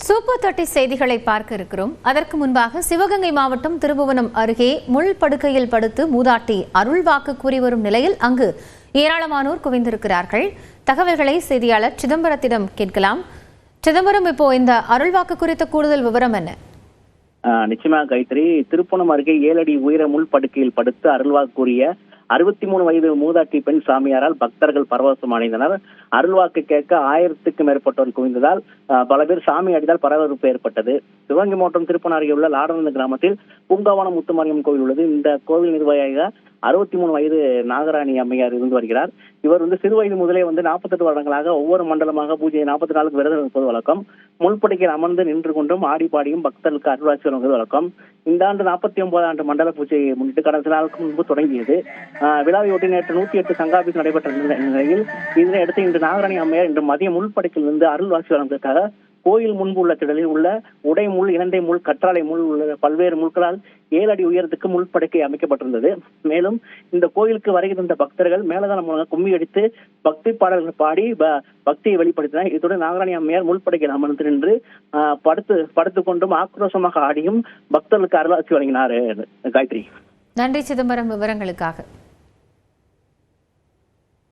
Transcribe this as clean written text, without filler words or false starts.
Super 30 செய்திகளை பார்க்க இருக்கிறோம். அதற்கு முன்பாக சிவகங்கை மாவட்டம் திருபுவனம் அருகே முள் படுக்கையில் படுத்து மூதாட்டி அருள்வாக்கு கூறி வரும் நிலையில் அங்கு ஏராளமானோர் குவிந்திருக்கிறார்கள். தகவல்களை செய்தியாளர் சிதம்பரத்திடம் கேட்கலாம். சிதம்பரம், இப்போ இந்த அருள்வாக்கு குறித்த கூடுதல் விவரம் என்ன? நிச்சயமாக கைத்ரி, திருப்புவனம் அருகே 7 அடி உயர முள் படுக்கையில் படுத்து அருள்வாக்கு கூறிய 63 வயது மூதாட்டி பெண் சாமியாரால் பக்தர்கள் பரவசம் அடைந்தனர். அருள்வாக்கு கேட்க 1000க்கும் மேற்பட்டோர் குவிந்ததால் பல பேர் சாமி அடித்தால் பரபரப்பு ஏற்பட்டது. சிவகங்கை மாவட்டம் திருப்புவனம் அருகே உள்ள லாடனந்த கிராமத்தில் பூங்காவனம் முத்துமாரியம் கோவில் உள்ளது. இந்த கோவில் நிர்வாகியாக 63 வயது நாகராணி அம்மையார் இருந்து வருகிறார். இவர் சிறு வயது முதலே 48 வருடங்களாக ஒவ்வொரு மண்டலமாக பூஜை 44 விரதம் இருப்பது வழக்கம். முள்படுக்கையில் அமர்ந்து நின்று கொண்டும் ஆடி பாடியும் பக்தர்களுக்கு அருள்வாட்சி வழங்குவது வழக்கம். இந்த ஆண்டு 49 ஆண்டு மண்டல பூஜையை முன்னிட்டு கடந்த நாளுக்கு முன்பு தொடங்கியது. விழாவையொட்டி நேற்று 108 சங்காபிஸ் நடைபெற்ற நிலையில் இதனையடுத்து இன்று நாகராணி அம்மையார் இன்று மதியம் முள்படுக்கையிலிருந்து அருள்வாட்சி வழங்குவதற்காக கோயில் முன்பு உள்ள திடலில் உள்ள உடை முள், இலந்தை முள், கற்றாழை முள் உள்ள பல்வேறு முள்களால் 7 அடி உயரத்துக்கு முள்படுக்கை அமைக்கப்பட்டிருந்தது. மேலும் இந்த கோயிலுக்கு வருகை தந்த பக்தர்கள் மேலதாளம் மூலம் கும்மி அடித்து பக்தி பாடல்கள் பாடி பக்தியை வெளிப்படுத்தினர். இத்துடன் நாகராணி அம்மையார் முள்படுக்கையில் அமர்ந்து நின்று படுத்துக் கொண்டும் ஆக்ரோஷமாக ஆடியும் பக்தர்களுக்கு அருளாட்சி வழங்கினார். காயத்ரி, நன்றி சிதம்பரம் விவரங்களுக்காக.